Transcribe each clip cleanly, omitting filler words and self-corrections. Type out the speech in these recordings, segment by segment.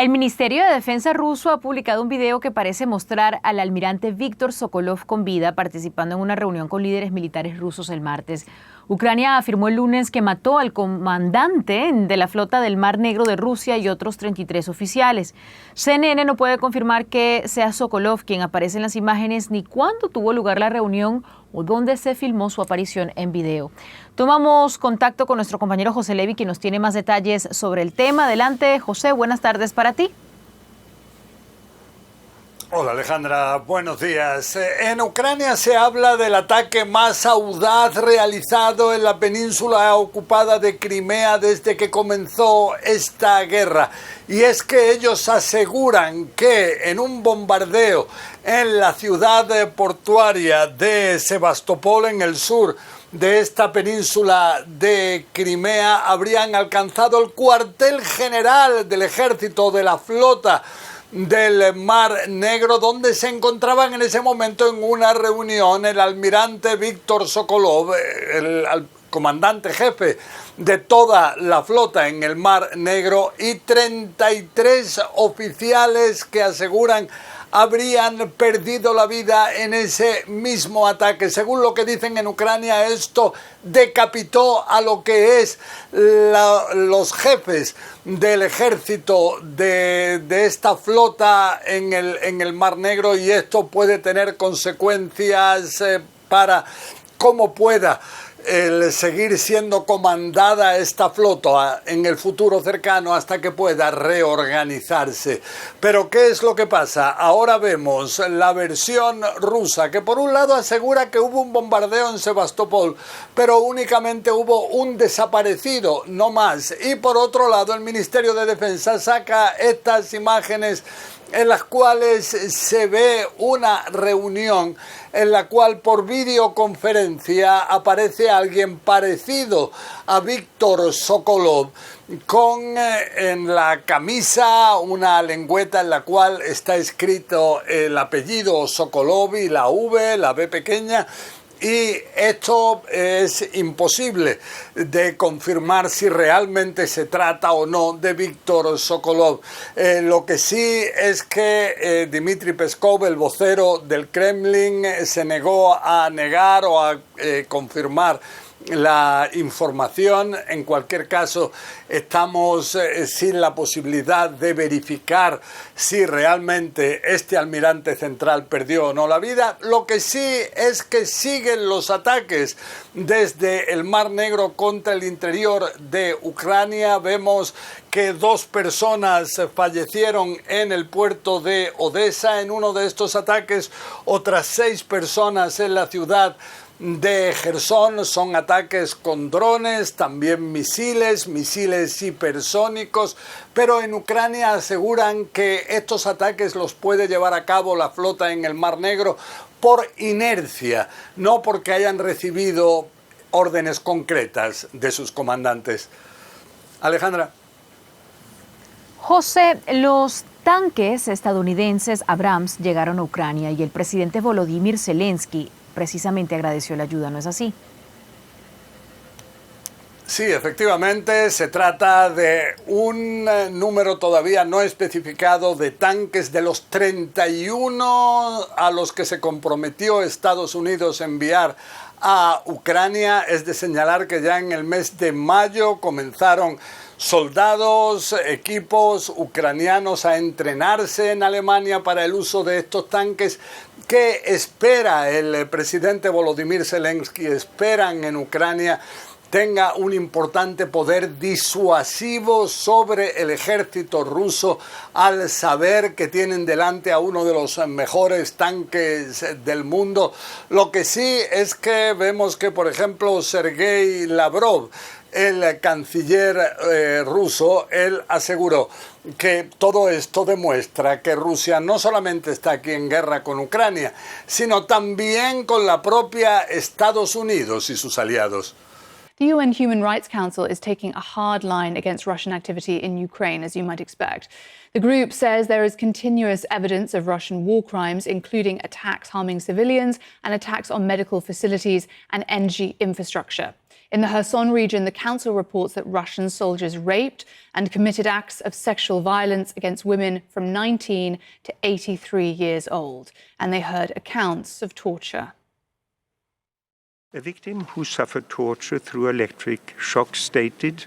El Ministerio de Defensa ruso ha publicado un video que parece mostrar al almirante Viktor Sokolov con vida participando en una reunión con líderes militares rusos el martes. Ucrania afirmó el lunes que mató al comandante de la flota del Mar Negro de Rusia y otros 33 oficiales. CNN no puede confirmar que sea Sokolov quien aparece en las imágenes ni cuándo tuvo lugar la reunión o dónde se filmó su aparición en video. Tomamos contacto con nuestro compañero José Levi, quien nos tiene más detalles sobre el tema. Adelante, José, buenas tardes para ti. Hola Alejandra, buenos días. En Ucrania se habla del ataque más audaz realizado en la península ocupada de Crimea desde que comenzó esta guerra. Y es que ellos aseguran que en un bombardeo en la ciudad portuaria de Sebastopol, en el sur de esta península de Crimea, habrían alcanzado el cuartel general del ejército de la flota del Mar Negro, donde se encontraban en ese momento en una reunión el almirante Viktor Sokolov, el comandante jefe de toda la flota en el Mar Negro, y 33 oficiales que aseguran habrían perdido la vida en ese mismo ataque. Según lo que dicen en Ucrania, esto decapitó a lo que es los jefes del ejército de esta flota en el Mar Negro, y esto puede tener consecuencias para cómo pueda el seguir siendo comandada esta flota en el futuro cercano hasta que pueda reorganizarse. Pero ¿qué es lo que pasa? Ahora vemos la versión rusa, que por un lado asegura que hubo un bombardeo en Sebastopol, pero únicamente hubo un desaparecido, no más. Y por otro lado, el Ministerio de Defensa saca estas imágenes en las cuales se ve una reunión en la cual por videoconferencia aparece alguien parecido a Viktor Sokolov, con en la camisa una lengüeta en la cual está escrito el apellido Sokolov y la V, la B pequeña. Y esto es imposible de confirmar si realmente se trata o no de Viktor Sokolov. Lo que sí es que Dmitry Peskov, el vocero del Kremlin, se negó a negar o a confirmar la información. En cualquier caso, estamos sin la posibilidad de verificar si realmente este almirante central perdió o no la vida. Lo que sí es que siguen los ataques desde el Mar Negro contra el interior de Ucrania. Vemos que 2 personas fallecieron en el puerto de Odessa en uno de estos ataques, otras 6 personas en la ciudad de Gerson. Son ataques con drones, también misiles hipersónicos, pero en Ucrania aseguran que estos ataques los puede llevar a cabo la flota en el Mar Negro por inercia, no porque hayan recibido órdenes concretas de sus comandantes. Alejandra. José, los tanques estadounidenses Abrams llegaron a Ucrania y el presidente Volodymyr Zelensky precisamente agradeció la ayuda, ¿no es así? Sí, efectivamente, se trata de un número todavía no especificado de tanques de los 31 a los que se comprometió Estados Unidos a enviar a Ucrania. Es de señalar que ya en el mes de mayo comenzaron soldados, equipos ucranianos a entrenarse en Alemania para el uso de estos tanques. ¿Qué espera el presidente Volodymyr Zelensky? Esperan en Ucrania tenga un importante poder disuasivo sobre el ejército ruso al saber que tienen delante a uno de los mejores tanques del mundo. Lo que sí es que vemos que, por ejemplo, Sergei Lavrov, el canciller ruso, él aseguró que todo esto demuestra que Rusia no solamente está aquí en guerra con Ucrania, sino también con la propia Estados Unidos y sus aliados. The UN Human Rights Council is taking a hard line against Russian activity in Ukraine, as you might expect. The group says there is continuous evidence of Russian war crimes, including attacks harming civilians and attacks on medical facilities and energy infrastructure. In the Kherson region, the council reports that Russian soldiers raped and committed acts of sexual violence against women from 19 to 83 years old, and they heard accounts of torture. A victim who suffered torture through electric shock stated,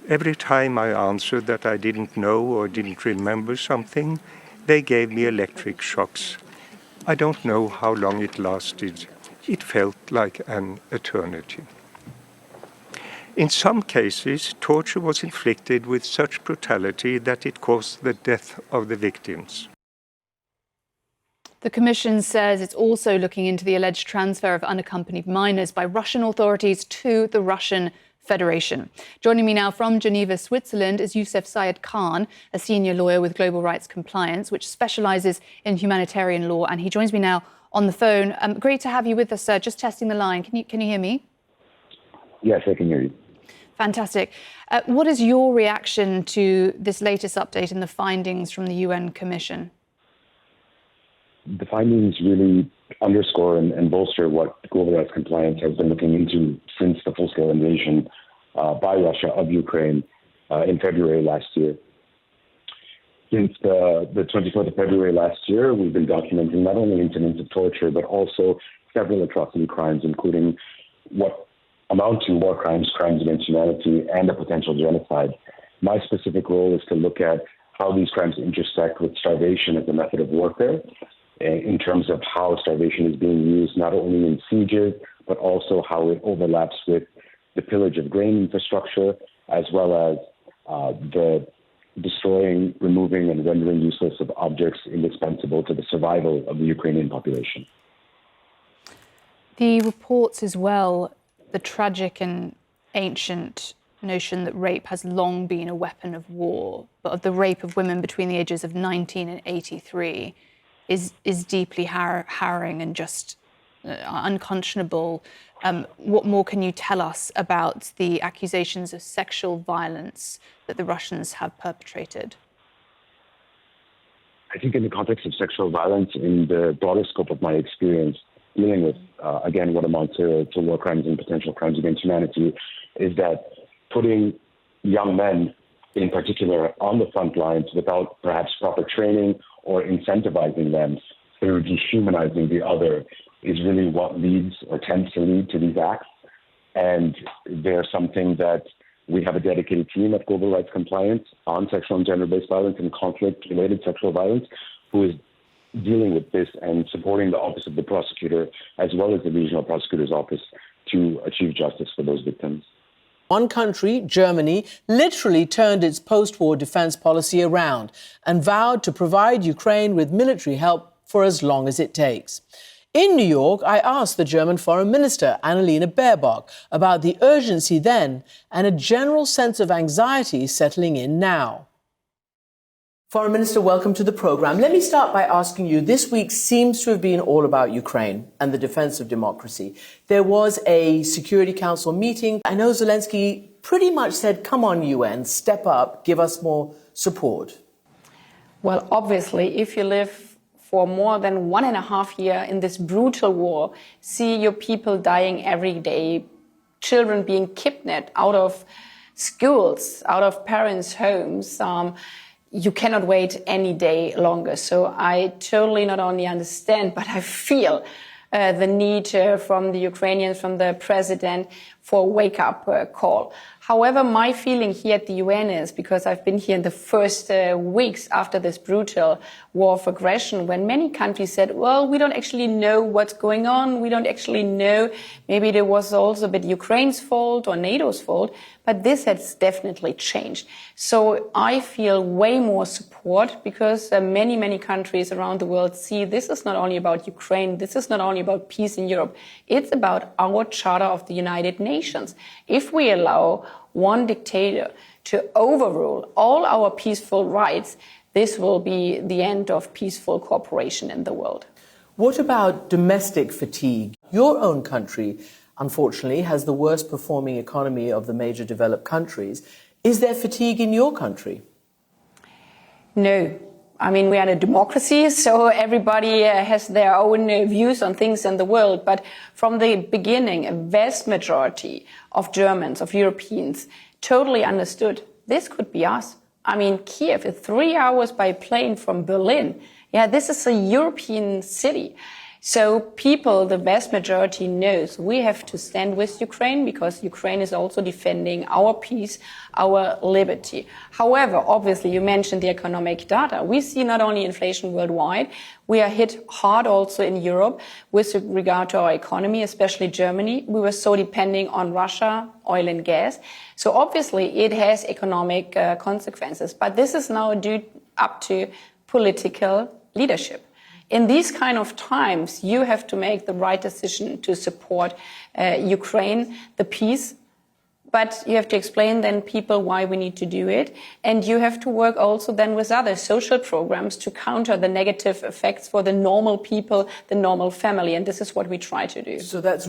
"Every time I answered that I didn't know or didn't remember something, they gave me electric shocks. I don't know how long it lasted. It felt like an eternity." In some cases, torture was inflicted with such brutality that it caused the death of the victims. The Commission says it's also looking into the alleged transfer of unaccompanied minors by Russian authorities to the Russian Federation. Joining me now from Geneva, Switzerland, is Youssef Syed Khan, a senior lawyer with Global Rights Compliance, which specialises in humanitarian law, and he joins me now on the phone. Great to have you with us, sir. Just testing the line. Can you hear me? Yes, I can hear you. Fantastic. What is your reaction to this latest update and the findings from the UN Commission? The findings really underscore and bolster what Global Rights Compliance has been looking into since the full-scale invasion by Russia of Ukraine in February last year. Since the 24th of February last year, we've been documenting not only incidents of torture, but also several atrocity crimes, including what amount to war crimes, crimes against humanity, and a potential genocide. My specific role is to look at how these crimes intersect with starvation as a method of warfare, in terms of how starvation is being used not only in sieges, but also how it overlaps with the pillage of grain infrastructure, as well as the destroying, removing, and rendering useless of objects indispensable to the survival of the Ukrainian population. The reports as well, the tragic and ancient notion that rape has long been a weapon of war, but of the rape of women between the ages of 19 and 83 is deeply harrowing and just unconscionable. What more can you tell us about the accusations of sexual violence that the Russians have perpetrated? I think in the context of sexual violence, in the broader scope of my experience, dealing with, again, what amounts to war crimes and potential crimes against humanity, is that putting young men in particular on the front lines without perhaps proper training or incentivizing them through dehumanizing the other is really what leads or tends to lead to these acts. And they're something that we have a dedicated team at Global Rights Compliance on sexual and gender-based violence and conflict-related sexual violence who is dealing with this and supporting the Office of the Prosecutor as well as the Regional Prosecutor's Office to achieve justice for those victims. One country, Germany, literally turned its post-war defense policy around and vowed to provide Ukraine with military help for as long as it takes. In New York, I asked the German Foreign Minister, Annalena Baerbock, about the urgency then and a general sense of anxiety settling in now. Foreign Minister, welcome to the programme. Let me start by asking you, this week seems to have been all about Ukraine and the defence of democracy. There was a Security Council meeting. I know Zelensky pretty much said, come on, UN, step up, give us more support. Well, obviously, if you live for more than 1.5 years in this brutal war, see your people dying every day, children being kidnapped out of schools, out of parents' homes, you cannot wait any day longer. So I totally not only understand, but I feel the need from the Ukrainians, from the president, for a wake-up call. However, my feeling here at the UN is, because I've been here in the first weeks after this brutal war of aggression, when many countries said, well, we don't actually know what's going on, we don't actually know, maybe it was also a bit Ukraine's fault or NATO's fault, but this has definitely changed. So I feel way more support because many, many countries around the world see this is not only about Ukraine, this is not only about peace in Europe, it's about our Charter of the United Nations. If we allow one dictator to overrule all our peaceful rights, this will be the end of peaceful cooperation in the world. What about domestic fatigue? Your own country, unfortunately, has the worst performing economy of the major developed countries. Is there fatigue in your country? No, I mean, we are a democracy, so everybody has their own views on things in the world. But from the beginning, a vast majority of Germans, of Europeans, totally understood this could be us. I mean, Kiev is 3 hours by plane from Berlin. Yeah, this is a European city. So people, the vast majority knows we have to stand with Ukraine because Ukraine is also defending our peace, our liberty. However, obviously, you mentioned the economic data. We see not only inflation worldwide, we are hit hard also in Europe with regard to our economy, especially Germany. We were so depending on Russia, oil and gas. So obviously, it has economic consequences. But this is now due up to political leadership. In these kind of times, you have to make the right decision to support Ukraine, the peace, but you have to explain then people why we need to do it. And you have to work also then with other social programs to counter the negative effects for the normal people, the normal family. And this is what we try to do. So that's